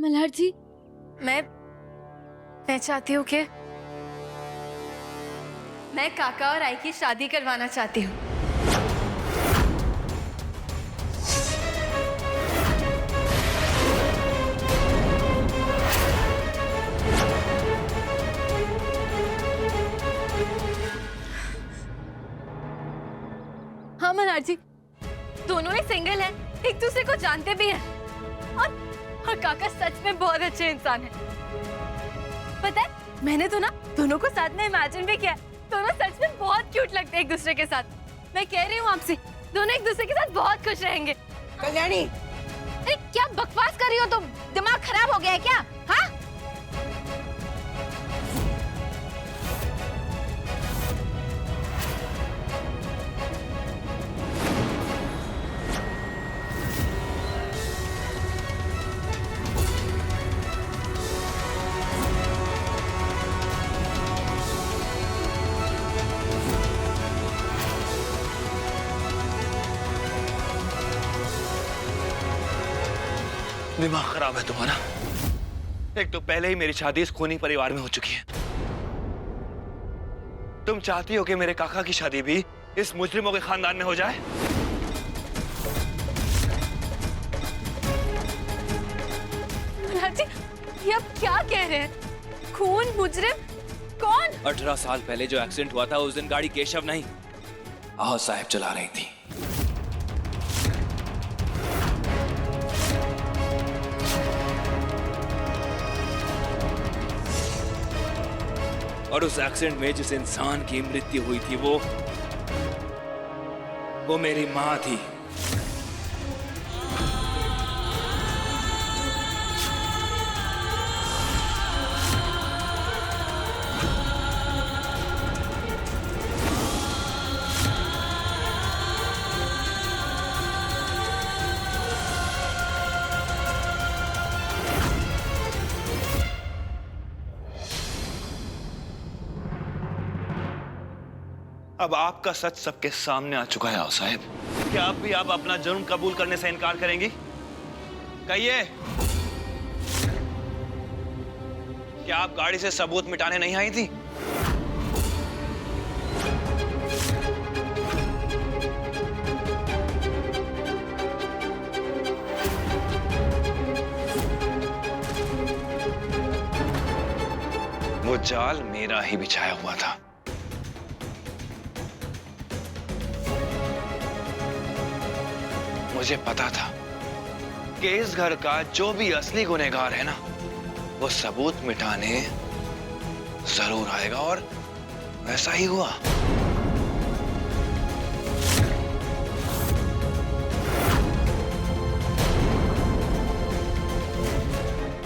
मल्हार जी, मैं चाहती हूँ कि मैं काका और आई की शादी करवाना चाहती हूँ। हाँ मल्हार जी, दोनों ही सिंगल हैं, एक दूसरे को जानते भी हैं और काका सच में बहुत अच्छे इंसान हैं। पता है, मैंने तो ना दोनों को साथ में इमेजिन भी किया, दोनों सच में बहुत क्यूट लगते हैं एक दूसरे के साथ। मैं कह रही हूँ आपसे, दोनों एक दूसरे के साथ बहुत खुश रहेंगे। कल्याणी, अरे क्या बकवास कर रही हो तुम? दिमाग खराब हो गया है क्या? हाँ? दिमाग खराब है तुम्हारा। एक तो पहले ही मेरी शादी इस खूनी परिवार में हो चुकी है। तुम चाहती हो कि मेरे काका की शादी भी इस मुजरिमों के खानदान में हो जाए? मल्हार जी, ये आप क्या कह रहे हैं? खून, मुजरिम, कौन? 18 साल पहले जो एक्सीडेंट हुआ था उस दिन गाड़ी केशव नहीं, आओ साहब चला रही थी। और उस एक्सीडेंट में जिस इंसान की मृत्यु हुई थी वो मेरी मां थी। अब आपका सच सबके सामने आ चुका है आओ साहब। क्या आप भी अब अपना जुर्म कबूल करने से इनकार करेंगी? कहिए, क्या आप गाड़ी से सबूत मिटाने नहीं आई थी? वो जाल मेरा ही बिछाया हुआ था। मुझे पता था कि इस घर का जो भी असली गुनहगार है ना, वो सबूत मिटाने जरूर आएगा और वैसा ही हुआ।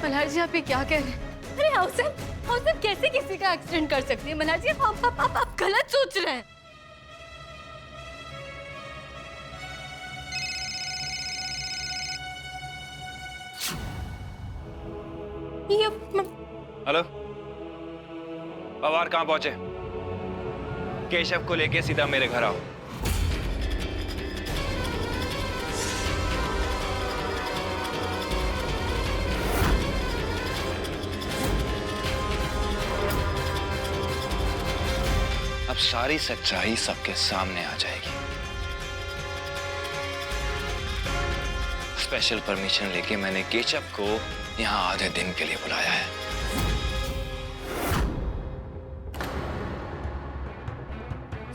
मल्हार जी, आप ये क्या कह रहे हैं? अरे हाउसेफ कैसे किसी का एक्सीडेंट कर सकती है? मल्हार जी, आप गलत सोच रहे हैं। हेलो, पवार कहां पहुंचे? केशव को लेके सीधा मेरे घर आओ। अब सारी सच्चाई सबके सामने आ जाएगी। स्पेशल परमिशन लेके मैंने केशव को यहाँ आधे दिन के लिए बुलाया है।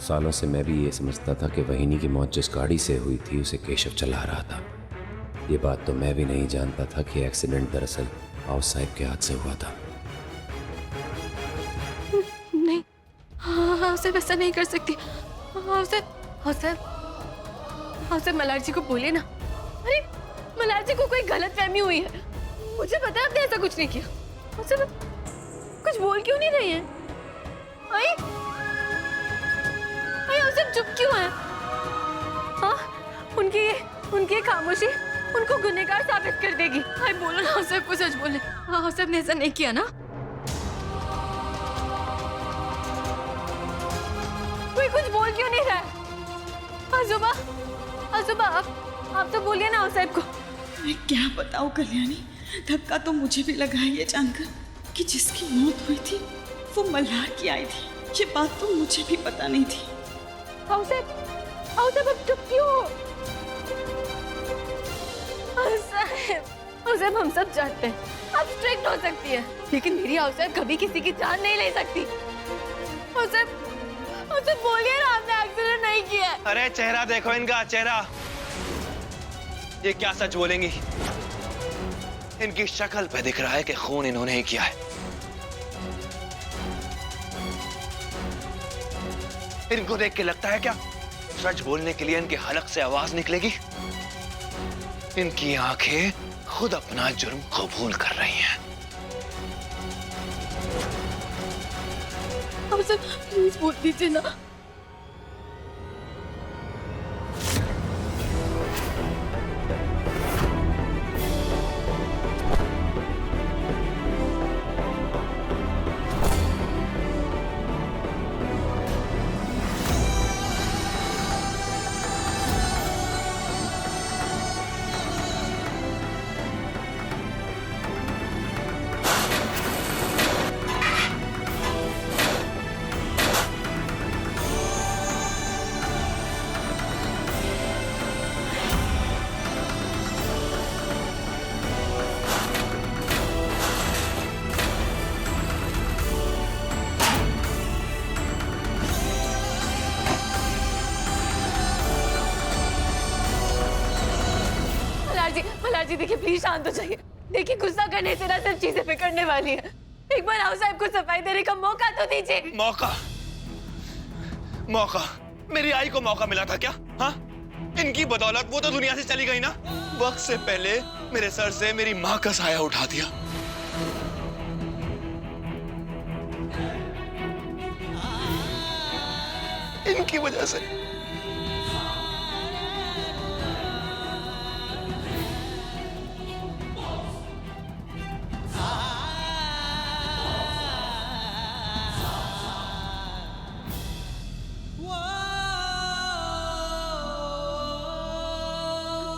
सालों से मैं भी ये समझता था कि वहीनी की मौत जिस गाड़ी से हुई थी उसे केशव चला रहा था। ये बात तो मैं भी नहीं जानता था कि एक्सीडेंट दरअसल आओ साहब के हाथ से हुआ था। नहीं, हाँ साहब ऐसा नहीं कर सकती। हाँ साहब मल्हार जी को बोलिए ना। अरे मल्हार जी को कोई गलतफहमी हुई है, मुझे पता है आपने ऐसा कुछ नहीं किया। कुछ बोल क्यों नहीं रही है? आई सब चुप क्यों है? हाँ, उनकी खामोशी उनको गुनहगार साबित कर देगी। आई बोलो ना सब कुछ सच बोले। हाँ सब ने ऐसा नहीं किया ना? कोई कुछ बोल क्यों नहीं रहा है? आजुबा आप तो बोलिए ना साहब को। मैं क्या बताऊं कल्याणी, धक्का तो मुझे भी लगा है ये जानकर कि जिसकी मौत हुई थी वो मल्हार की आई थी। ये बात तो मुझे भी पता नहीं थी। साहब अब चुप क्यों? साहब हम सब जानते हैं आप स्ट्रिक्ट हो सकती है, लेकिन मेरी साहब कभी किसी की जान नहीं ले सकती। उसे बोलिए ना आपने एक्सीडेंट नहीं किया। अरे चेहरा देखो इनका चेहरा, ये क्या सच बोलेंगी? इनकी शक्ल पे दिख रहा है कि खून इन्होंने ही किया है। इनको देख के लगता है क्या सच बोलने के लिए इनके हलक से आवाज निकलेगी? इनकी आंखें खुद अपना जुर्म कबूल कर रही हैं। प्लीज बोल दीजिए ना। मल्हार जी देखिए प्लीज शांत हो जाइए। देखिए गुस्सा करने से ना सिर्फ चीजें बिगड़ने वाली है। एक बार आओ साहब को सफाई देने का मौका तो दीजिए। मौका मेरी आई को मौका मिला था क्या? हाँ, इनकी बदौलत वो तो दुनिया से चली गई ना। वक्त से पहले मेरे सर से मेरी माँ का साया उठा दिया। इनकी वजह से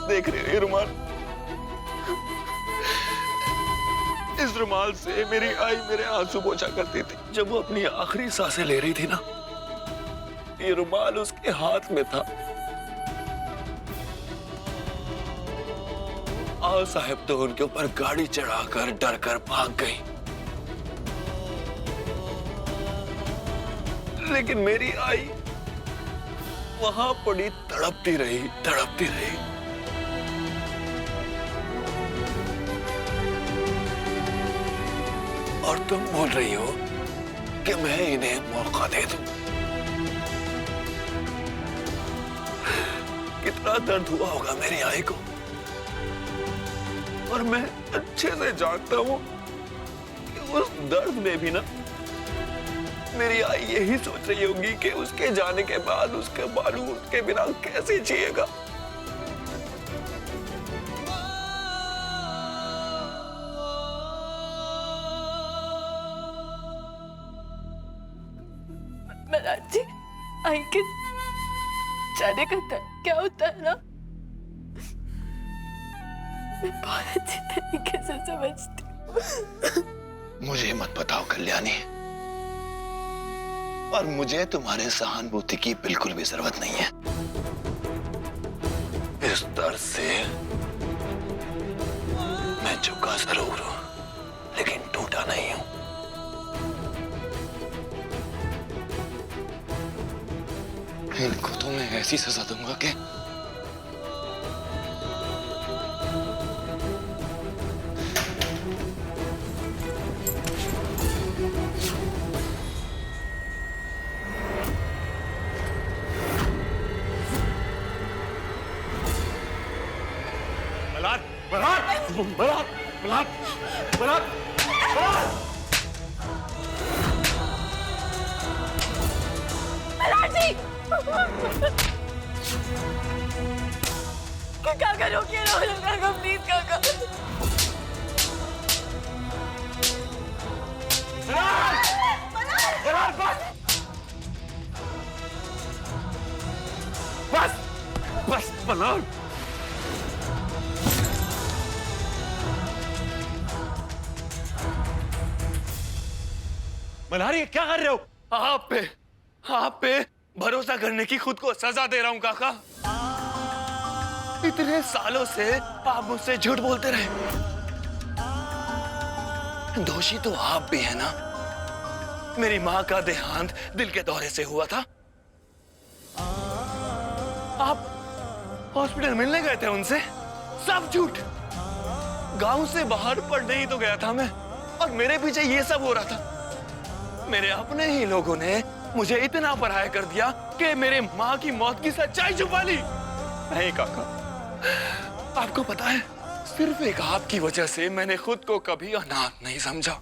देख रहे हो ये रुमाल? इस रुमाल से मेरी आई मेरे आंसू पोंछा करती थी जब वो अपनी आखिरी सांसें ले रही थी ना। ये रुमाल उसके हाथ में था। आओ साहब तो उनके ऊपर गाड़ी चढ़ाकर डर कर भाग गई, लेकिन मेरी आई वहां पड़ी तड़पती रही। और तुम बोल रही हो कि मैं इन्हें मौका दे दूं। कितना दर्द हुआ होगा मेरी आई को, और मैं अच्छे से जानता हूं कि उस दर्द में भी ना मेरी आई यही सोच रही होगी कि उसके जाने के बाद उसके बालू उसके बिना कैसे जिएगा। मल्हार जी, आई के जाने का क्या होता है ना, मैं बहुत अच्छी तरीके से समझती हूँ। मुझे मत बताओ कल्याणी, और मुझे तुम्हारे सहानुभूति की बिल्कुल भी जरूरत नहीं है। इस दर्द से मैं झुका जरूर हूं, लेकिन टूटा नहीं हूं। इनको तो मैं ऐसी सजा दूंगा कि काका रोकिए ना, काका प्लीज काका। बस मल्हार, मल्हारी क्या कर रहे हो? आप पे भरोसा करने की खुद को सजा दे रहा हूं काका। इतने सालों से आप मुझसे झूठ बोलते रहे। दोषी तो आप भी है ना। मेरी माँ का देहांत दिल के दौरे से हुआ था। आप हॉस्पिटल मिलने गए थे उनसे, सब झूठ। गांव से बाहर पढ़ने ही तो गया था मैं, और मेरे पीछे ये सब हो रहा था। मेरे अपने ही लोगों ने मुझे इतना पराया कर दिया कि मेरे माँ की मौत की सच्चाई छुपा ली। नहीं काका, आपको पता है, सिर्फ एक आपकी वजह से मैंने खुद को कभी अनाथ नहीं समझा।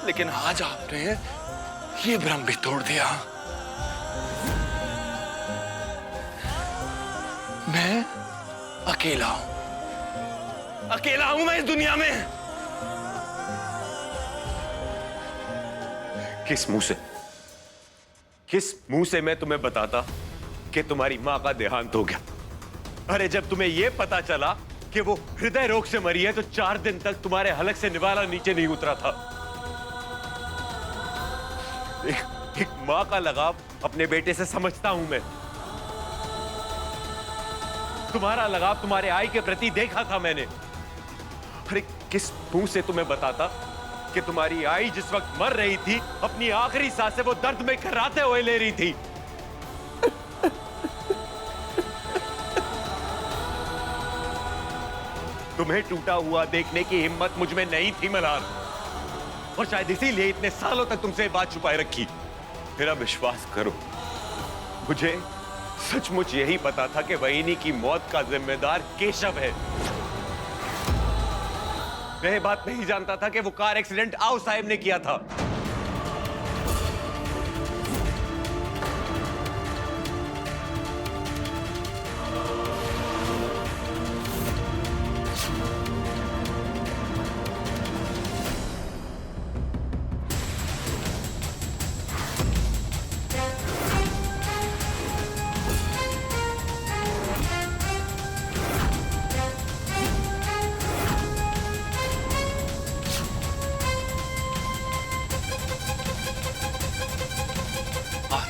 लेकिन आज आपने ये भ्रम भी तोड़ दिया। मैं अकेला हूं मैं इस दुनिया में। किस मुंह से मैं तुम्हें बताता कि तुम्हारी मां का देहांत हो गया? अरे जब तुम्हें यह पता चला कि वो हृदय रोग से मरी है तो 4 दिन तक तुम्हारे हलक से निवाला नीचे नहीं उतरा था। एक मां का लगाव अपने बेटे से समझता हूं मैं। तुम्हारा लगाव तुम्हारे आई के प्रति देखा था मैंने। अरे किस मुंह से तुम्हें बताता कि तुम्हारी आई जिस वक्त मर रही थी, अपनी आखिरी सांसें वो दर्द में कराते हुए ले रही थी। तुम्हें टूटा हुआ देखने की हिम्मत मुझ में नहीं थी मल्हार, और शायद इसीलिए इतने सालों तक तुमसे बात छुपाए रखी। मेरा विश्वास करो, मुझे सचमुच यही पता था कि वहिनी की मौत का जिम्मेदार केशव है। मैं ये बात नहीं जानता था कि वो कार एक्सीडेंट आओ साहब ने किया था।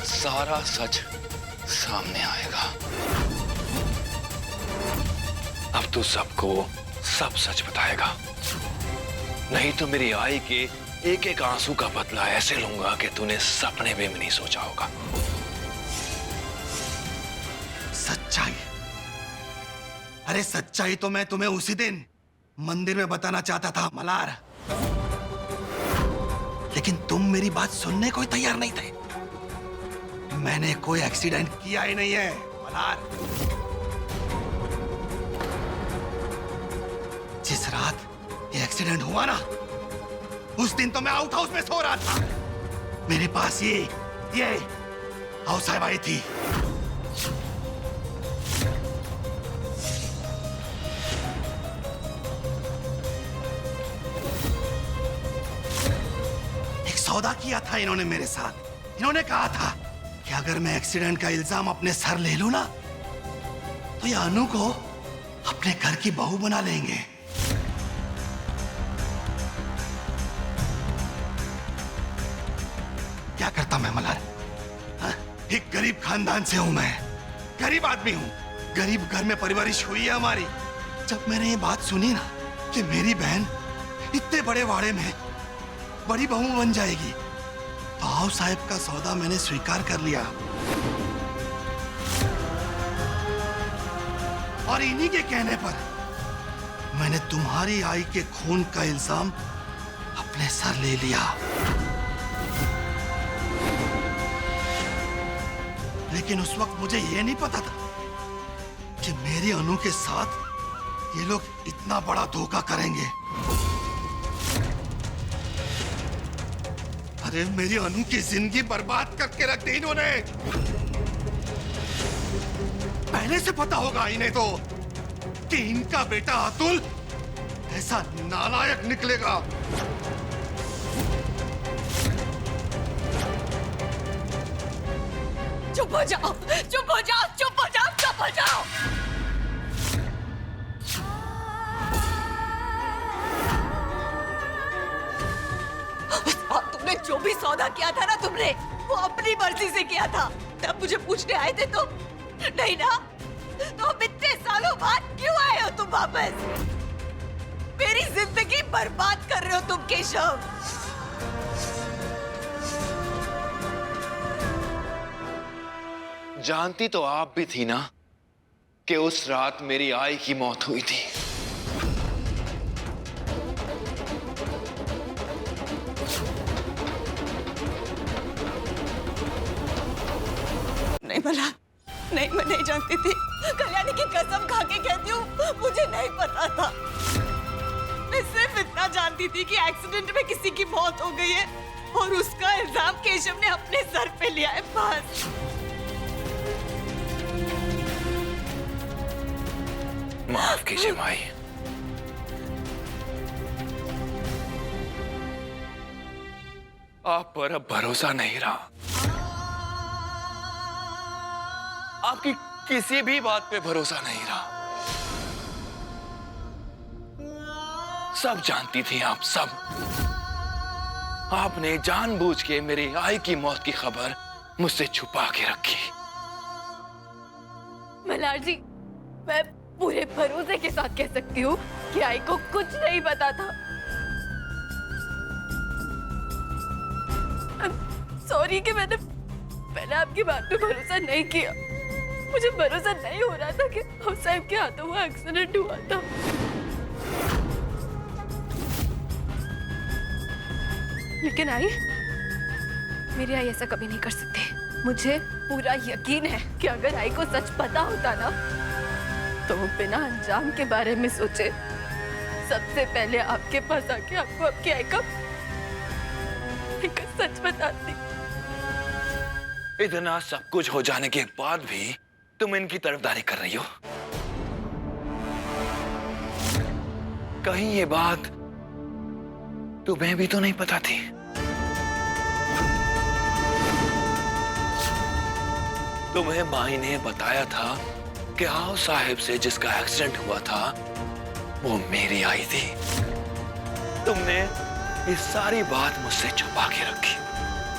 सारा सच सामने आएगा। अब तू सबको सब सच बताएगा, नहीं तो मेरी आई के एक एक आंसू का बदला ऐसे लूंगा कि तूने सपने में भी नहीं सोचा होगा। सच्चाई? अरे सच्चाई तो मैं तुम्हें उसी दिन मंदिर में बताना चाहता था मल्हार, लेकिन तुम मेरी बात सुनने को ही तैयार नहीं थे। मैंने कोई एक्सीडेंट किया ही नहीं है मल्हार। जिस रात ये एक्सीडेंट हुआ ना, उस दिन तो मैं आउट हाउस में सो रहा था। मेरे पास ये आओ साहब आई थी। एक सौदा किया था इन्होंने मेरे साथ। इन्होंने कहा था कि अगर मैं एक्सीडेंट का इल्जाम अपने सर ले लूं ना, तो ये अनु को अपने घर की बहू बना लेंगे। क्या करता मैं मल्हार? एक गरीब खानदान से हूं मैं, गरीब आदमी हूं, गरीब घर में परवरिश हुई है हमारी। जब मैंने ये बात सुनी ना कि मेरी बहन इतने बड़े वाड़े में बड़ी बहू बन जाएगी, तो आओ साहब का सौदा मैंने स्वीकार कर लिया। और इन्हीं के कहने पर मैंने तुम्हारी आई के खून का इल्जाम अपने सर ले लिया। लेकिन उस वक्त मुझे यह नहीं पता था कि मेरी अनु के साथ ये लोग इतना बड़ा धोखा करेंगे। अरे मेरी अनु की जिंदगी बर्बाद करके रख दी इन्होंने। पहले से पता होगा इन्हें तो कि इनका बेटा अतुल ऐसा नालायक निकलेगा। चुप हो जाओ, चुप हो जाओ, चुप हो जाओ, चुप हो जाओ। भी सौदा किया था ना तुमने, वो अपनी मर्जी से किया था। तब मुझे पूछने आए थे तुम? नहीं ना? तो अब इतने सालों बाद क्यों आए हो तुम वापस? मेरी जिंदगी बर्बाद कर रहे हो तुम केशव। जानती तो आप भी थी ना कि उस रात मेरी आई की मौत हुई थी। नहीं मल्हार, नहीं, मैं नहीं जानती थी। कल्याणी की कसम खा के कहती हूँ, मुझे नहीं पता था। मैं सिर्फ इतना जानती थी कि एक्सीडेंट में किसी की मौत हो गई है और उसका इल्जाम केशव ने अपने सर पे लिया है, बस। माफ कीजिए माई। आप पर अब भरोसा नहीं रहा। आपकी किसी भी बात पे भरोसा नहीं रहा। सब जानती थी आप, सब। आपने जानबूझ के मेरी आई की मौत की खबर मुझसे छुपा के रखी। मल्हार जी, मैं पूरे भरोसे के साथ कह सकती हूँ कि आई को कुछ नहीं पता था। सॉरी कि मैंने आपकी बात पे भरोसा नहीं किया। मुझे भरोसा नहीं हो रहा था कि हाउस साहब के हाथों में एक्सीडेंट हुआ था। लेकिन आई, मेरी आई ऐसा कभी नहीं कर सकती। मुझे पूरा यकीन है कि अगर आई को सच पता होता ना, तो वो बिना अंजाम के बारे में सोचे सबसे पहले आपके पास आके आपको आपकी आई का सच बताती। इतना सब कुछ हो जाने के बाद भी तुम इनकी तरफदारी कर रही हो। कहीं ये बात तुम्हें भी तो नहीं पता थी? तुम्हें माई ने बताया था कि आओ साहिब से जिसका एक्सीडेंट हुआ था वो मेरी आई थी। तुमने ये सारी बात मुझसे छुपा के रखी।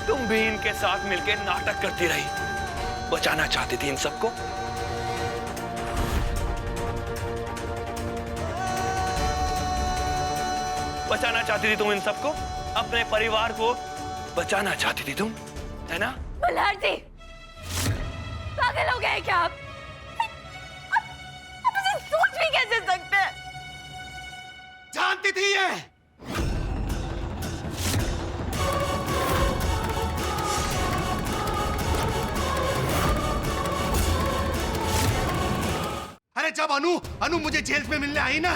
तुम भी इनके साथ मिलकर नाटक करती रही। बचाना चाहती थी इन सबको। बचाना चाहती थी तुम इन सबको, अपने परिवार को बचाना चाहती थी तुम, है ना? मल्हार जी, पागल हो गए क्या आप? मुझे सोच भी कैसे सकते हैं? जानती थी ये। अरे जब अनु मुझे जेल में मिलने आई ना,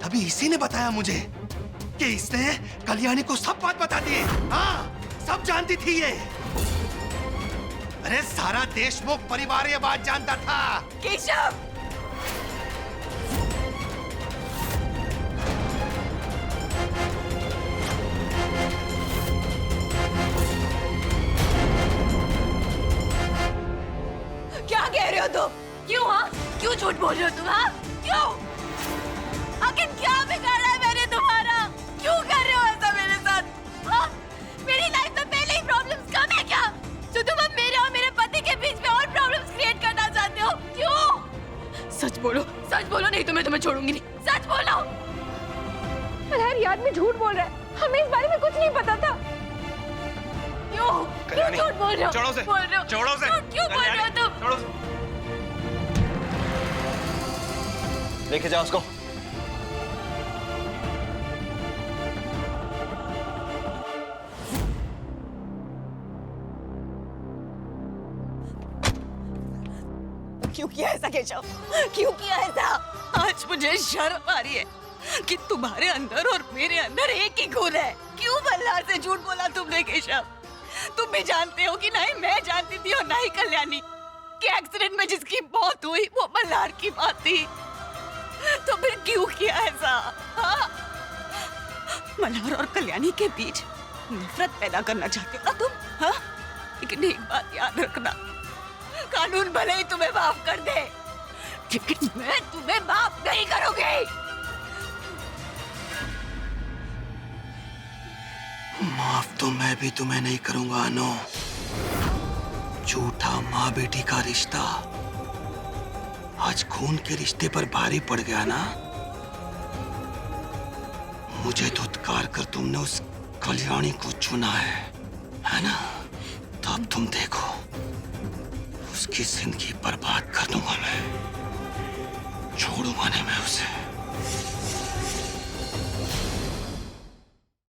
तभी इसी ने बताया मुझे कि इसने कल्याणी को सब बात बता दी। हाँ, सब जानती थी ये। अरे सारा देशमुख परिवार ये बात जानता था। केशव, क्या कह रहे हो तुम? क्यों? हाँ, क्यों झूठ बोल रहे हो तुम? हाँ, क्यों? आखिर क्या बिगाड़ा है मैंने तुम्हारा? क्यों कर रहे हो ऐसा मेरे साथ? हाँ, मेरी लाइफ में पहले ही प्रॉब्लम्स कम है क्या, जो तुम अब मेरे और मेरे पति के बीच में और प्रॉब्लम्स क्रिएट करना चाहते हो? क्यों? सच बोलो नहीं तो मैं तुम्हें छोड़ूंगी नहीं। सच बोलो। मल्हार, ये आदमी झूठ बोल रहा है। हमें इस बारे में कुछ नहीं पता था। क्यों झूठ बोल रहे हो? छोड़ो उसे, छोड़ो उसे। क्यों बोल रहे हो तुम? छोड़ो उसे। लेके जाओ उसको। क्यों किया ऐसा केशव? क्यों किया ऐसा? आज मुझे शर्म आ रही है कि तुम्हारे अंदर और मेरे अंदर एक ही खून है। क्यों मल्हार से झूठ बोला तुमने केशव? तुम भी जानते हो कि नहीं मैं जानती थी और नहीं कल्याणी कि एक्सीडेंट में जिसकी मौत हुई वो मल्हार की बात थी। तो फिर क्यों किया ऐसा? हाँ? मल्हार और कल्याणी के बीच नफरत पैदा करना चाहते हो ना तुम? हाँ? लेकिन एक बात याद रखना, कानून भले ही तुम्हें माफ कर दे, लेकिन मैं तुम्हें माफ नहीं करूंगी। माफ तो मैं भी तुम्हें नहीं करूंगा अनु। झूठा माँ बेटी का रिश्ता आज खून के रिश्ते पर भारी पड़ गया ना। मुझे धुतकार कर तुमने उस कल्याणी को चुना है ना? तो अब तुम देखो, उसकी जिंदगी बर्बाद कर दूंगा मैं, छोड़ूंगा नहीं मैं उसे।